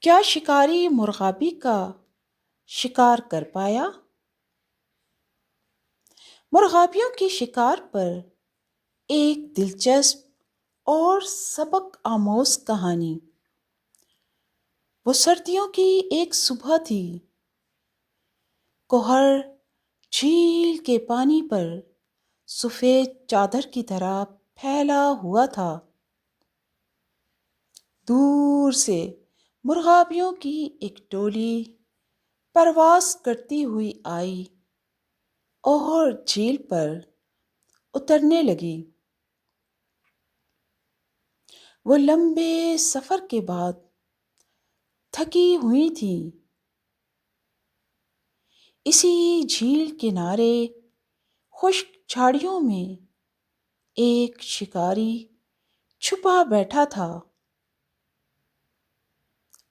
کیا شکاری مرغابی کا شکار کر پایا؟ مرغابیوں کی شکار پر ایک دلچسپ اور سبق آموز کہانی۔ وہ سردیوں کی ایک صبح تھی۔ کوہر جھیل کے پانی پر سفید چادر کی طرح پھیلا ہوا تھا۔ دور سے مرغابیوں کی ایک ٹولی پرواز کرتی ہوئی آئی اور جھیل پر اترنے لگی۔ وہ لمبے سفر کے بعد تھکی ہوئی تھیں۔ اسی جھیل کنارے خشک جھاڑیوں میں ایک شکاری چھپا بیٹھا تھا۔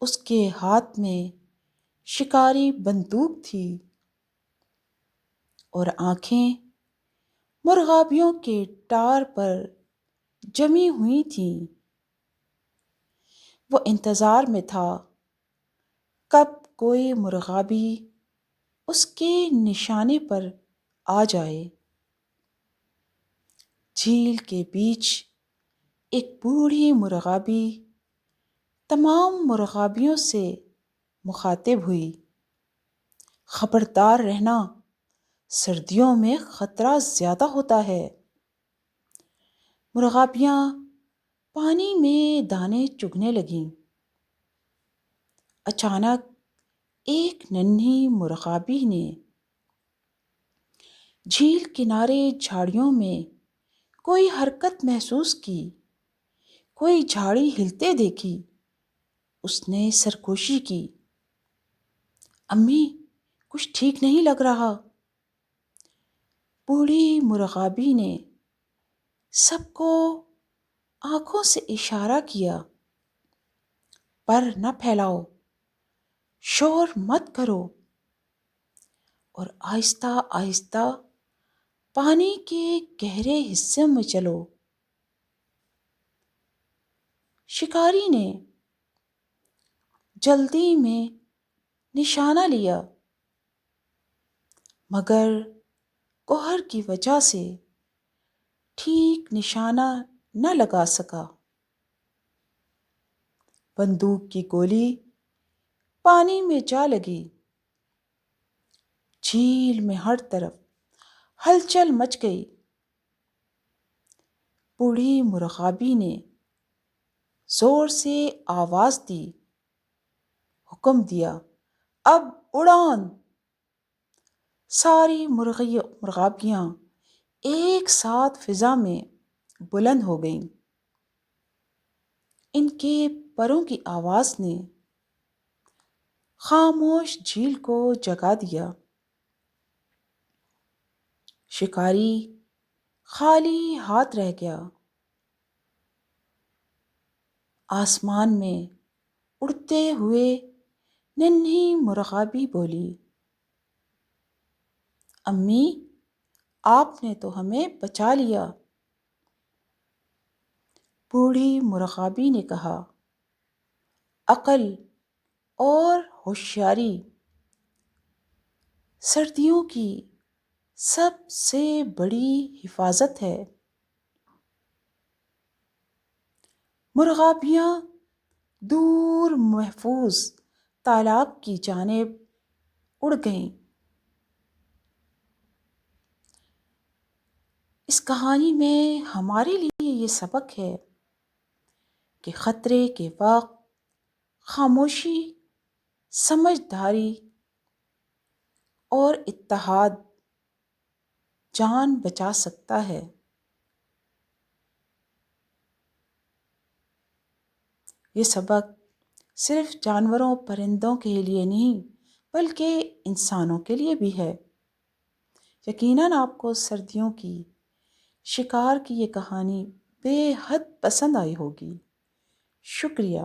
اس کے ہاتھ میں شکاری بندوق تھی اور آنکھیں مرغابیوں کے ٹار پر جمی ہوئی تھیں۔ وہ انتظار میں تھا کب کوئی مرغابی اس کے نشانے پر آ جائے۔ جھیل کے بیچ ایک بوڑھی مرغابی تمام مرغابیوں سے مخاطب ہوئی۔ خبردار رہنا، سردیوں میں خطرہ زیادہ ہوتا ہے۔ مرغابیاں پانی میں دانے چگنے لگیں۔ اچانک ایک ننھی مرغابی نے جھیل کنارے جھاڑیوں میں کوئی حرکت محسوس کی، کوئی جھاڑی ہلتے دیکھی۔ اس نے سرگوشی کی، امی کچھ ٹھیک نہیں لگ رہا۔ بوڑھی مرغابی نے سب کو آنکھوں سے اشارہ کیا، پر نہ پھیلاؤ، شور مت کرو، اور آہستہ آہستہ پانی کے گہرے حصے میں چلو۔ شکاری نے جلدی میں نشانہ لیا، مگر کوہر کی وجہ سے ٹھیک نشانہ نہ لگا سکا۔ بندوق کی گولی پانی میں جا لگی۔ جھیل میں ہر طرف ہلچل مچ گئی۔ بوڑھی مرغابی نے زور سے آواز دی، حکم دیا، اب اڑان! ساری مرغابیاں ایک ساتھ فضا میں بلند ہو گئیں۔ ان کے پروں کی آواز نے خاموش جھیل کو جگا دیا۔ شکاری خالی ہاتھ رہ گیا۔ آسمان میں اڑتے ہوئے ننھی مرغابی بولی، امی آپ نے تو ہمیں بچا لیا۔ بوڑھی مرغابی نے کہا، عقل اور ہوشیاری سردیوں کی سب سے بڑی حفاظت ہے۔ مرغابیاں دور محفوظ تالاب کی جانب اڑ گئیں۔ اس کہانی میں ہمارے لیے یہ سبق ہے کہ خطرے کے وقت خاموشی، سمجھداری اور اتحاد جان بچا سکتا ہے۔ یہ سبق صرف جانوروں پرندوں کے لیے نہیں بلکہ انسانوں کے لیے بھی ہے۔ یقیناً آپ کو سردیوں کی شکار کی یہ کہانی بے حد پسند آئی ہوگی۔ شکریہ۔